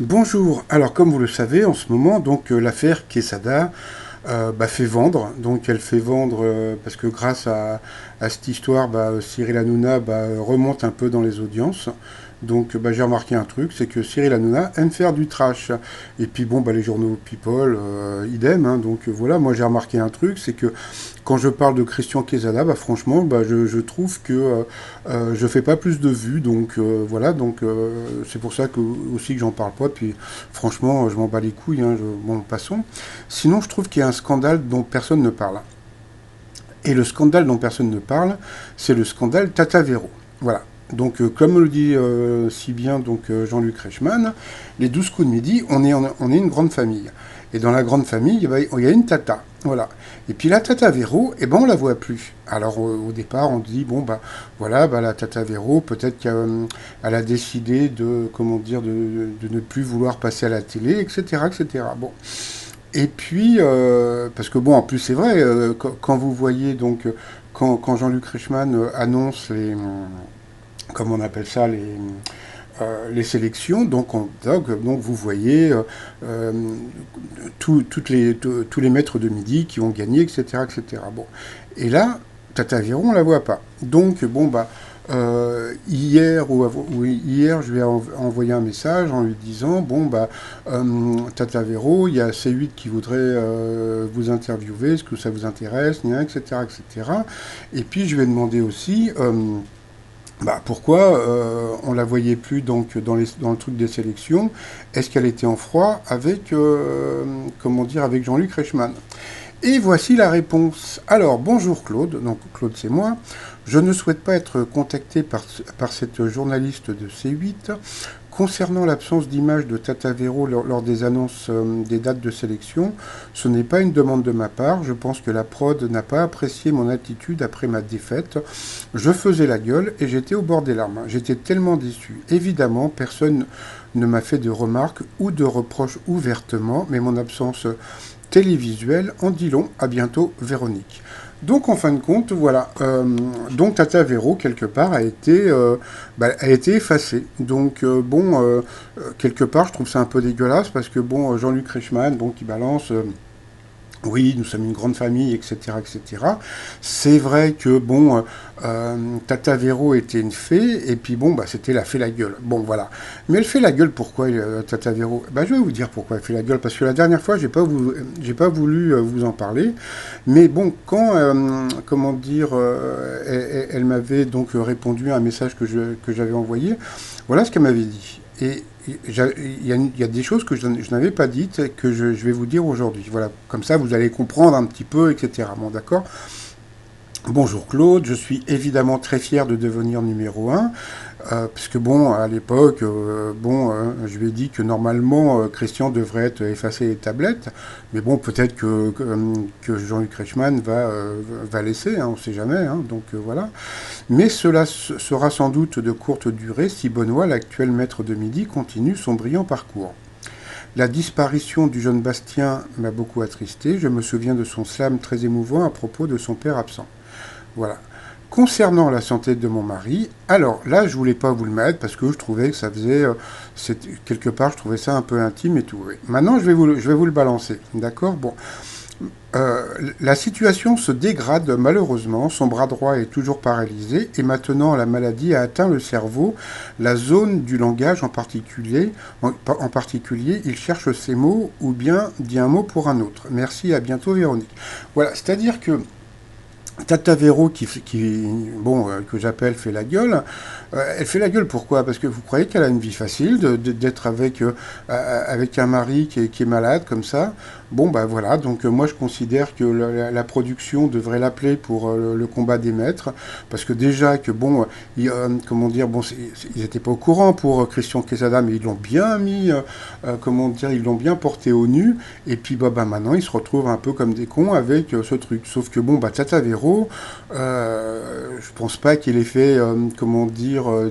Bonjour. Alors, comme vous le savez, en ce moment, donc l'affaire Quesada fait vendre. Donc, elle fait vendre parce que grâce à cette histoire, Cyril Hanouna remonte un peu dans les audiences. Donc, j'ai remarqué un truc, c'est que Cyril Hanouna aime faire du trash. Et puis, les journaux People, idem. Hein. Donc, voilà, moi j'ai remarqué un truc, c'est que quand je parle de Christian Quesada, franchement, je trouve que je fais pas plus de vues, donc voilà, donc c'est pour ça que aussi que j'en parle pas. Puis franchement, je m'en bats les couilles. Hein, bon, passons. Sinon, je trouve qu'il y a un scandale dont personne ne parle. Et le scandale dont personne ne parle, c'est le scandale Tatavero. Voilà. Donc, comme le dit si bien Jean-Luc Reichmann, les 12 coups de midi, on est une grande famille. Et dans la grande famille, il y a une tata. Voilà. Et puis la tata Véro, on la voit plus. Alors au départ, on dit la tata Véro, peut-être qu'elle a décidé de ne plus vouloir passer à la télé, etc., etc. Bon. Et puis, parce que en plus c'est vrai, quand vous voyez quand Jean-Luc Reichmann annonce comment on appelle ça, les sélections, donc vous voyez tous les maîtres de midi qui ont gagné, etc., etc. Bon, et là, Tata Véron, on la voit pas. Donc hier, je lui ai envoyé un message en lui disant Tata Véro, il y a C8 qui voudrait vous interviewer, est-ce que ça vous intéresse, etc., etc. Et puis je lui ai demandé aussi pourquoi on la voyait plus dans le truc des sélections. Est-ce qu'elle était en froid avec avec Jean-Luc Reichmann? Et voici la réponse. Alors, bonjour Claude, donc Claude c'est moi. Je ne souhaite pas être contacté par cette journaliste de C8 concernant l'absence d'image de Tata Véro lors des annonces des dates de sélection. Ce n'est pas une demande de ma part. Je pense que la prod n'a pas apprécié mon attitude après ma défaite. Je faisais la gueule et j'étais au bord des larmes. J'étais tellement déçu. Évidemment, personne ne m'a fait de remarques ou de reproches ouvertement, mais mon absence télévisuel en dit long. À bientôt, Véronique. Donc en fin de compte, voilà. Donc Tata Véro, quelque part, a été effacée. Donc quelque part, je trouve ça un peu dégueulasse parce que Jean-Luc Reichmann, il balance. Oui, nous sommes une grande famille, etc., etc. C'est vrai que Tata Véro était une fée, et puis c'était la fée la gueule. Bon, voilà. Mais elle fait la gueule pourquoi, Tata Véro? Je vais vous dire pourquoi elle fait la gueule, parce que la dernière fois, j'ai pas voulu vous en parler. Mais quand, elle m'avait donc répondu à un message que j'avais envoyé. Voilà ce qu'elle m'avait dit. Et il y a des choses que je n'avais pas dites que je vais vous dire aujourd'hui. Voilà, comme ça vous allez comprendre un petit peu, etc. Bon, d'accord. Bonjour Claude, je suis évidemment très fier de devenir numéro un, puisque à l'époque, je lui ai dit que normalement Christian devrait être effacé les tablettes, mais peut-être que Jean-Luc Reichmann va laisser, hein, on ne sait jamais, hein, donc voilà. Mais cela sera sans doute de courte durée si Benoît, l'actuel maître de midi, continue son brillant parcours. La disparition du jeune Bastien m'a beaucoup attristé. Je me souviens de son slam très émouvant à propos de son père absent. Voilà. Concernant la santé de mon mari, alors là, je voulais pas vous le mettre parce que je trouvais que ça faisait, quelque part, je trouvais ça un peu intime et tout. Oui. Maintenant, je vais vous le balancer, d'accord. Bon, la situation se dégrade malheureusement. Son bras droit est toujours paralysé et maintenant la maladie a atteint le cerveau, la zone du langage en particulier. En particulier, il cherche ses mots ou bien dit un mot pour un autre. Merci, à bientôt, Véronique. Voilà, c'est-à-dire que Tata Véro, que j'appelle fait la gueule, elle fait la gueule pourquoi? Parce que vous croyez qu'elle a une vie facile d'être avec un mari qui est malade comme ça? Voilà, donc moi je considère que la production devrait l'appeler pour le combat des maîtres, parce que déjà que ils n'étaient pas au courant pour Christian Quesada, mais ils l'ont bien mis, ils l'ont bien porté au nu, et puis maintenant ils se retrouvent un peu comme des cons avec ce truc. Sauf que Tata Véro, je pense pas qu'il ait fait,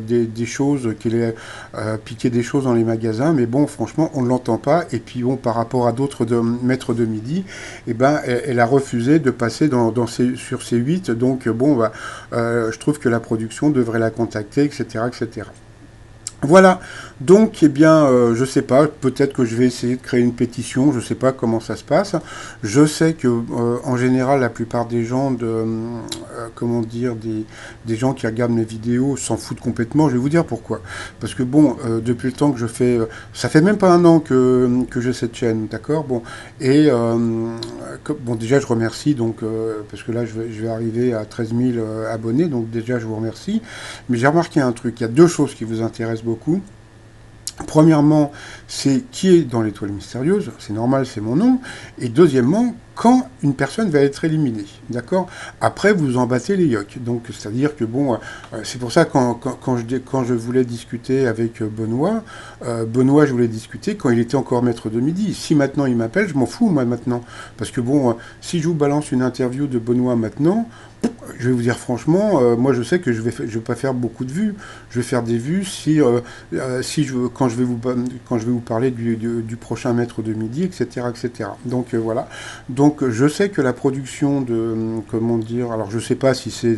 des choses, qu'il ait piqué des choses dans les magasins, mais franchement, on ne l'entend pas. Et puis par rapport à d'autres maîtres de midi, elle a refusé de passer sur C8. Donc je trouve que la production devrait la contacter, etc., etc. Voilà, donc eh bien, je sais pas, peut-être que je vais essayer de créer une pétition, je sais pas comment ça se passe. Je sais que en général, la plupart des gens comment dire, des gens qui regardent mes vidéos s'en foutent complètement. Je vais vous dire pourquoi. Parce que bon, depuis le temps que je fais, ça fait même pas un an que j'ai cette chaîne, d'accord. Bon, et bon, déjà je remercie donc parce que là je vais arriver à 13 000 abonnés, donc déjà je vous remercie. Mais j'ai remarqué un truc, il y a deux choses qui vous intéressent beaucoup. Premièrement, c'est qui est dans l'étoile mystérieuse, c'est normal, c'est mon nom. Et deuxièmement, quand une personne va être éliminée, d'accord. Après, vous en battez les yocs. Donc, c'est-à-dire que bon, c'est pour ça quand je voulais discuter avec Benoît, Benoît, je voulais discuter quand il était encore maître de midi. Si maintenant il m'appelle, je m'en fous moi maintenant, parce que bon, si je vous balance une interview de Benoît maintenant, je vais vous dire franchement, moi je sais que je vais pas faire beaucoup de vues. Je vais faire des vues si quand je vais vous parler du prochain maître de midi, etc., etc. Donc voilà. Donc je sais que la production comment dire, alors je sais pas si c'est,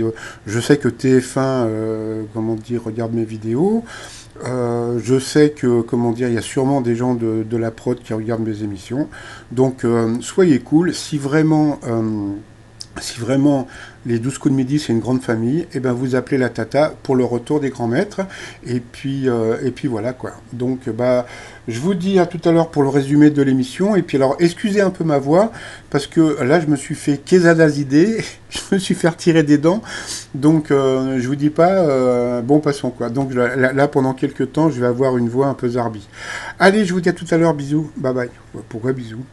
je sais que TF1, comment dire, regarde mes vidéos. Je sais que, comment dire, il y a sûrement des gens de la prod qui regardent mes émissions. Donc soyez cool. Si vraiment les 12 coups de midi c'est une grande famille, et ben vous appelez la tata pour le retour des grands maîtres, et puis voilà quoi. Donc bah je vous dis à tout à l'heure pour le résumé de l'émission, et puis alors excusez un peu ma voix, parce que là je me suis fait quesadazidé, je me suis fait retirer des dents, donc je vous dis pas, bon passons quoi. Donc là pendant quelques temps je vais avoir une voix un peu zarbi. Allez, je vous dis à tout à l'heure, bisous, bye bye. Pourquoi bisous?